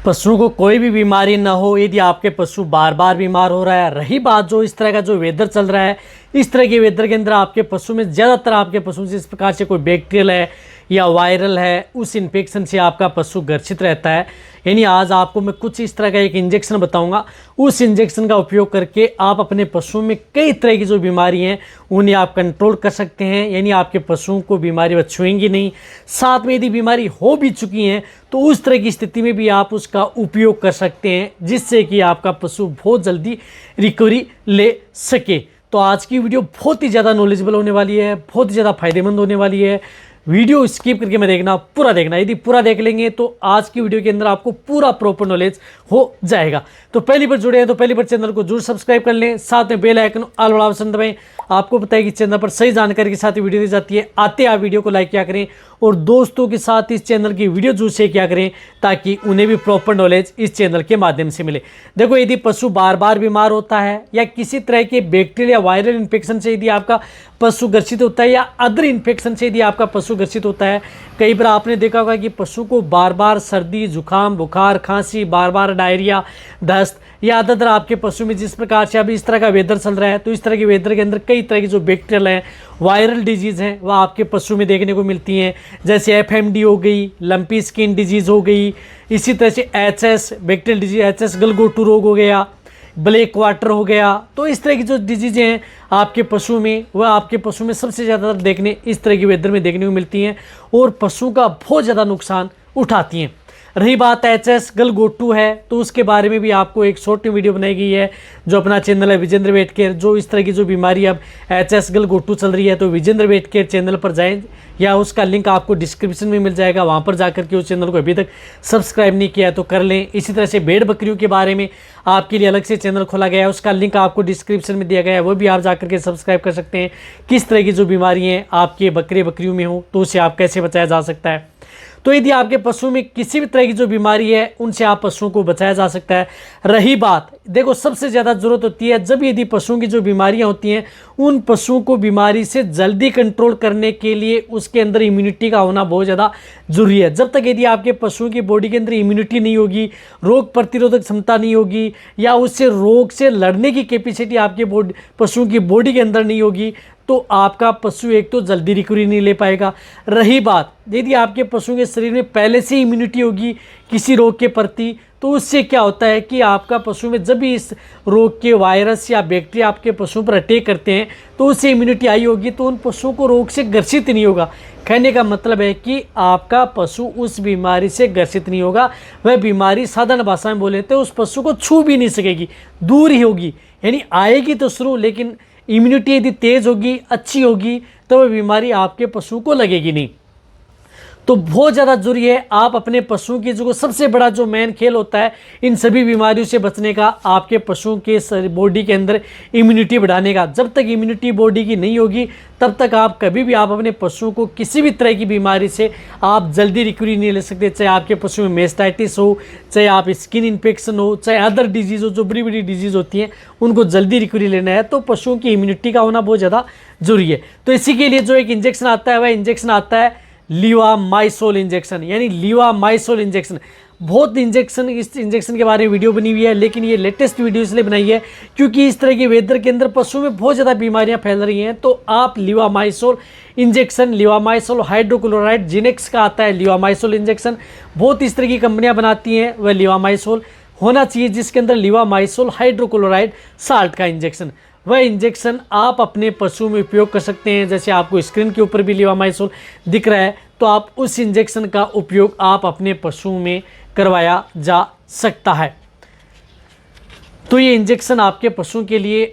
पशुओं को कोई भी बीमारी ना हो, यदि आपके पशु बार बार बीमार हो रहा है, रही बात जो इस तरह का जो वेदर चल रहा है, इस तरह के वेदर के अंदर आपके पशु में ज़्यादातर आपके पशु जिस प्रकार से कोई बैक्टीरियल है या वायरल है, उस इन्फेक्शन से आपका पशु ग्रसित रहता है। यानी आज आपको मैं कुछ इस तरह का एक इंजेक्शन बताऊंगा, उस इंजेक्शन का उपयोग करके आप अपने पशुओं में कई तरह की जो बीमारी हैं उन्हें आप कंट्रोल कर सकते हैं। यानी आपके पशुओं को बीमारी छुएंगी नहीं। साथ में यदि बीमारी हो भी चुकी हैं तो उस तरह की स्थिति में भी आप उसका उपयोग कर सकते हैं, जिससे कि आपका पशु बहुत जल्दी रिकवरी ले सके। तो आज की वीडियो बहुत ही ज़्यादा नॉलेजेबल होने वाली है, बहुत ही ज़्यादा फायदेमंद होने वाली है। वीडियो स्किप करके मैं देखना, पूरा देखना। यदि पूरा देख लेंगे तो आज की वीडियो के अंदर आपको पूरा प्रॉपर नॉलेज हो जाएगा। तो पहली बार जुड़े हैं तो पहली बार चैनल को जरूर सब्सक्राइब कर लें, साथ में बेल आइकन ऑल वाला ऑप्शन दबाएं। आपको पता है कि चैनल पर सही जानकारी के साथ ही वीडियो दी जाती है। आते आप वीडियो को लाइक किया करें और दोस्तों के साथ इस चैनल की वीडियो जरूर शेयर किया करें, ताकि उन्हें भी प्रॉपर नॉलेज इस चैनल के माध्यम से मिले। देखो, यदि पशु बार बार बीमार होता है या किसी तरह के बैक्टीरिया वायरल इन्फेक्शन से यदि आपका पशु ग्रसित होता है या अदर इन्फेक्शन से यदि आपका पशु ग्रसित होता है, कई बार आपने देखा होगा कि पशु को बार बार सर्दी, जुकाम, बुखार, खांसी, बार बार डायरिया, दस्त या अदर आपके पशु में जिस प्रकार से अभी इस तरह का वेदर चल रहा है, तो इस तरह के वेदर के अंदर कई तरह की जो बैक्टीरियल हैं, वायरल डिजीज़ हैं, वह आपके पशु में देखने को मिलती हैं। जैसे FMD हो गई, लंपी स्किन डिजीज़ हो गई, इसी तरह से HS बैक्टीरियल डिजीज, HS गलघोटू रोग हो गया, ब्लैक वाटर हो गया। तो इस तरह की जो डिजीज़ें हैं आपके पशु में, वह आपके पशु में सबसे ज़्यादा देखने इस तरह की वेदर में देखने को मिलती हैं और पशु का बहुत ज़्यादा नुकसान उठाती हैं। रही बात HS गलघोटू है, तो उसके बारे में भी आपको एक शॉर्ट वीडियो बनाई गई है, जो अपना चैनल है विजेंद्र वेट केयर। जो इस तरह की जो बीमारी अब HS गलघोटू चल रही है, तो विजेंद्र वेट केयर चैनल पर जाएं, या उसका लिंक आपको डिस्क्रिप्शन में मिल जाएगा, वहाँ पर जाकर के उस चैनल को अभी तक सब्सक्राइब नहीं किया है तो कर लें। इसी तरह से भेड़ बकरियों के बारे में आपके लिए अलग से चैनल खोला गया है, उसका लिंक आपको डिस्क्रिप्शन में दिया गया है, वो भी आप जाकर के सब्सक्राइब कर सकते हैं। किस तरह की जो बीमारी हैं आपके बकरियों में हो तो उसे आप कैसे बचाया जा सकता है। तो यदि आपके पशु में किसी भी तरह की जो बीमारी है, उनसे आप पशुओं को बचाया जा सकता है। रही बात, देखो, सबसे ज़्यादा ज़रूरत होती है जब यदि पशुओं की जो बीमारियां होती हैं, उन पशुओं को बीमारी से जल्दी कंट्रोल करने के लिए उसके अंदर इम्यूनिटी का होना बहुत ज़्यादा जरूरी है। जब तक यदि आपके पशुओं की बॉडी के अंदर इम्यूनिटी नहीं होगी, रोग प्रतिरोधक क्षमता नहीं होगी, या उससे रोग से लड़ने की कैपेसिटी आपके पशुओं की बॉडी के अंदर नहीं होगी, तो आपका पशु एक तो जल्दी रिकवरी नहीं ले पाएगा। रही बात, यदि आपके पशु के शरीर में पहले से इम्यूनिटी होगी किसी रोग के प्रति, तो उससे क्या होता है कि आपका पशु में जब भी इस रोग के वायरस या बैक्टीरिया आपके पशुओं पर अटैक करते हैं, तो उससे इम्यूनिटी आई होगी, तो उन पशुओं को रोग से ग्रसित नहीं होगा। कहने का मतलब है कि आपका पशु उस बीमारी से ग्रसित नहीं होगा। वह बीमारी साधारण भाषा में बोले तो उस पशु को छू भी नहीं सकेगी, दूर ही होगी। यानी आएगी तो शुरू, लेकिन इम्यूनिटी यदि तेज़ होगी, अच्छी होगी, तो वह बीमारी आपके पशु को लगेगी नहीं। तो बहुत ज़्यादा जरूरी है आप अपने पशुओं की जो सबसे बड़ा जो मेन खेल होता है इन सभी बीमारियों से बचने का, आपके पशुओं के बॉडी के अंदर इम्यूनिटी बढ़ाने का। जब तक इम्यूनिटी बॉडी की नहीं होगी, तब तक आप कभी भी आप अपने पशुओं को किसी भी तरह की बीमारी से आप जल्दी रिकवरी नहीं ले सकते। चाहे आपके पशु में मेस्टाइटिस हो, चाहे आप स्किन इन्फेक्शन हो, चाहे अदर डिजीज़ हो, जो बड़ी बड़ी डिजीज़ होती हैं, उनको जल्दी रिकवरी लेना है तो पशुओं की इम्यूनिटी का होना बहुत ज़्यादा जरूरी है। तो इसी के लिए जो एक इंजेक्शन आता है, वह इंजेक्शन आता है लीवामाइसोल इंजेक्शन। यानी लीवामाइसोल इंजेक्शन, बहुत इंजेक्शन, इस इंजेक्शन के बारे में वीडियो बनी हुई है, लेकिन ये लेटेस्ट वीडियो इसलिए बनाई है क्योंकि इस तरह के वेदर के अंदर पशुओं में बहुत ज़्यादा बीमारियां फैल रही हैं। तो आप लीवामाइसोल इंजेक्शन, लीवामाइसोल हाइड्रोक्लोराइड जिनेक्स का आता है लीवामाइसोल इंजेक्शन, बहुत इस तरह की कंपनियां बनाती हैं। वह लीवामाइसोल होना चाहिए जिसके अंदर लीवामाइसोल हाइड्रोक्लोराइड साल्ट का इंजेक्शन, वह इंजेक्शन आप अपने पशु में उपयोग कर सकते हैं। जैसे आपको स्क्रीन के ऊपर भी लीवामाइसोल दिख रहा है, तो आप उस इंजेक्शन का उपयोग आप अपने पशु में करवाया जा सकता है। तो ये इंजेक्शन आपके पशुओं के लिए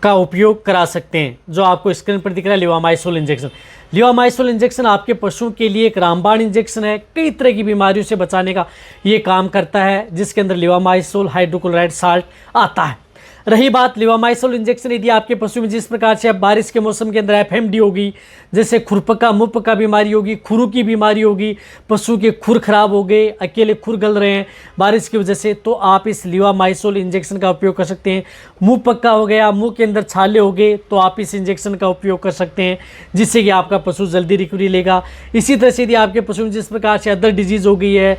का उपयोग करा सकते हैं, जो आपको स्क्रीन पर दिख रहा है लीवामाइसोल इंजेक्शन। लीवामाइसोल इंजेक्शन आपके पशुओं के लिए एक रामबाण इंजेक्शन है, कई तरह की बीमारियों से बचाने का ये काम करता है, जिसके अंदर लीवामाइसोल हाइड्रोक्लोराइड साल्ट आता है। रही बात लिवामाइसोल इंजेक्शन, यदि आपके पशु में जिस प्रकार से अब बारिश के मौसम के अंदर एफएमडी होगी, जैसे खुरपका मुंहपका बीमारी होगी, खुरू की बीमारी होगी, पशु के खुर खराब हो गए, अकेले खुर गल रहे हैं बारिश की वजह से, तो आप इस लिवामाइसोल इंजेक्शन का उपयोग कर सकते हैं। मुंह पक्का हो गया, मुंह के अंदर छाले हो गए, तो आप इस इंजेक्शन का उपयोग कर सकते हैं, जिससे कि आपका पशु जल्दी रिकवरी लेगा। इसी तरह से यदि आपके पशु में जिस प्रकार से अदर डिजीज़ हो गई है,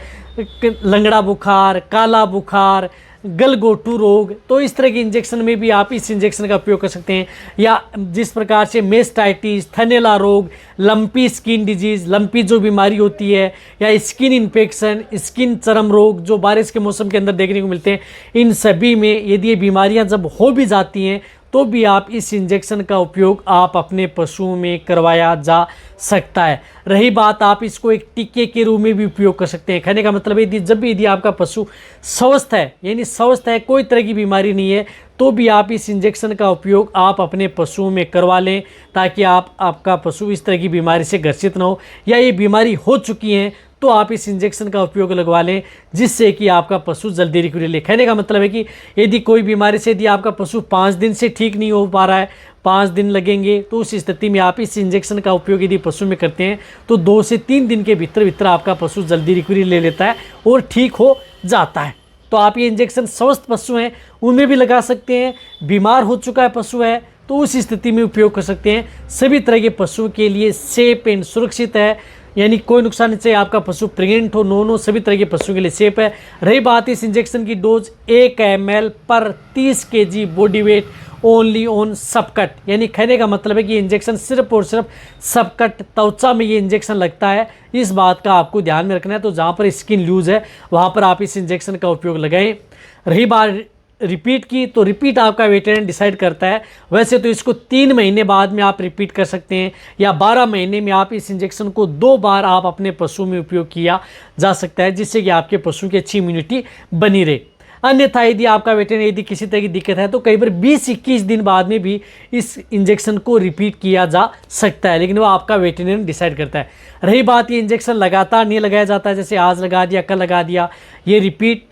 लंगड़ा बुखार, काला बुखार, गलगोटू रोग, तो इस तरह के इंजेक्शन में भी आप इस इंजेक्शन का उपयोग कर सकते हैं। या जिस प्रकार से मेस्टाइटिस, थनेला रोग, लंपी स्किन डिजीज़, लंपी जो बीमारी होती है, या स्किन इन्फेक्शन, स्किन चर्म रोग जो बारिश के मौसम के अंदर देखने को मिलते हैं, इन सभी में यदि ये बीमारियां जब हो भी जाती हैं तो भी आप इस इंजेक्शन का उपयोग आप अपने पशुओं में करवाया जा सकता है। रही बात, आप इसको एक टीके के रूप में भी उपयोग कर सकते हैं। कहने का मतलब है जब भी यदि आपका पशु स्वस्थ है, यानी स्वस्थ है, कोई तरह की बीमारी नहीं है, तो भी आप इस इंजेक्शन का उपयोग आप अपने पशुओं में करवा लें, ताकि आपका पशु इस तरह की बीमारी से ग्रसित ना हो, या ये बीमारी हो चुकी है तो आप इस इंजेक्शन का उपयोग लगवा लें, जिससे कि आपका पशु जल्दी रिकवरी ले। कहने का मतलब है कि यदि कोई बीमारी से यदि आपका पशु 5 दिन से ठीक नहीं हो पा रहा है, 5 दिन लगेंगे, तो उस स्थिति में आप इस इंजेक्शन का उपयोग यदि पशु में करते हैं तो 2 से 3 दिन के भीतर आपका पशु जल्दी रिकवरी ले लेता है और ठीक हो जाता है। तो आप ये इंजेक्शन स्वस्थ पशु हैं उनमें भी लगा सकते हैं, बीमार हो चुका है पशु है तो उस स्थिति में उपयोग कर सकते हैं। सभी तरह के पशुओं के लिए सेफ एंड सुरक्षित है, यानी कोई नुकसान नहीं चाहिए। आपका पशु प्रेग्नेंट हो, नो सभी तरह के पशुओं के लिए सेफ है। रही बात इस इंजेक्शन की डोज 1 ml पर 30 kg body weight only on subcut, यानी कहने का मतलब है कि इंजेक्शन सिर्फ और सिर्फ सबकट त्वचा में ये इंजेक्शन लगता है। इस बात का आपको ध्यान में रखना है। तो जहाँ पर स्किन लूज है वहाँ पर आप इस इंजेक्शन का उपयोग लगाएं। रही बात रिपीट की, तो रिपीट आपका वेटेरियन डिसाइड करता है। वैसे तो इसको 3 महीने बाद में आप रिपीट कर सकते हैं, या 12 महीने में आप इस इंजेक्शन को 2 बार आप अपने पशु में उपयोग किया जा सकता है, जिससे कि आपके पशु की अच्छी इम्यूनिटी बनी रहे। अन्यथा यदि आपका वेटेरियन यदि किसी तरह की दिक्कत है तो कई बार 20-21 दिन बाद में भी इस इंजेक्शन को रिपीट किया जा सकता है, लेकिन वो आपका वेटेरियन डिसाइड करता है। रही बात ये इंजेक्शन लगातार नहीं लगाया जाता है, जैसे आज लगा दिया कल लगा दिया, ये रिपीट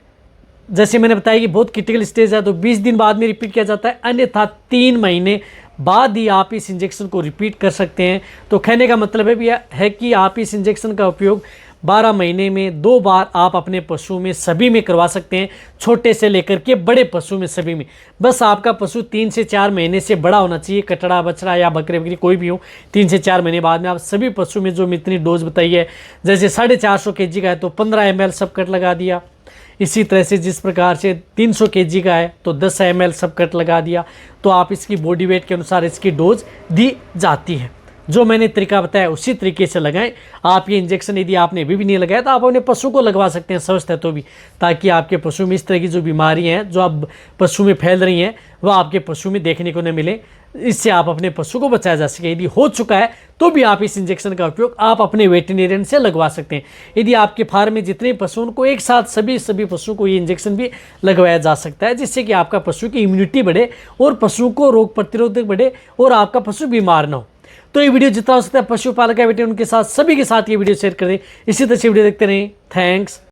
जैसे मैंने बताया कि बहुत क्रिटिकल स्टेज है तो 20 दिन बाद में रिपीट किया जाता है, अन्यथा 3 महीने बाद ही आप इस इंजेक्शन को रिपीट कर सकते हैं। तो कहने का मतलब है कि आप इस इंजेक्शन का उपयोग 12 महीने में 2 बार आप अपने पशु में सभी में करवा सकते हैं, छोटे से लेकर के बड़े पशु में सभी में। बस आपका पशु 3 से 4 महीने से बड़ा होना चाहिए, कटड़ा बछड़ा या बकरे बकरी कोई भी हो, 3 से 4 महीने बाद में आप सभी पशु में जो इतनी डोज बताई है, जैसे 450 kg का है तो 15 ml सबकट लगा दिया। इसी तरह से जिस प्रकार से 300 kg का है तो 10 ml सबकट लगा दिया, तो आप इसकी बॉडी वेट के अनुसार इसकी डोज दी जाती है। जो मैंने तरीका बताया उसी तरीके से लगाएं। आप ये इंजेक्शन यदि आपने अभी भी नहीं लगाया तो आप अपने पशु को लगवा सकते हैं स्वस्थ है तो भी, ताकि आपके पशु में इस तरह की जो बीमारियां हैं जो अब पशु में फैल रही हैं वह आपके पशु में देखने को न मिले, इससे आप अपने पशु को बचाया जा सके। यदि हो चुका है तो भी आप इस इंजेक्शन का उपयोग आप अपने वेटेरियन से लगवा सकते हैं। यदि आपके फार्म में जितने पशु उनको एक साथ सभी पशुओं को ये इंजेक्शन भी लगवाया जा सकता है, जिससे कि आपका पशु की इम्यूनिटी बढ़े और पशु को रोग प्रतिरोधक बढ़े और आपका पशु बीमार ना हो। तो ये वीडियो जितना हो सकता है पशुपालक है बेटे उनके साथ सभी के साथ ये वीडियो शेयर करें। इसी तरह से वीडियो देखते रहें। थैंक्स।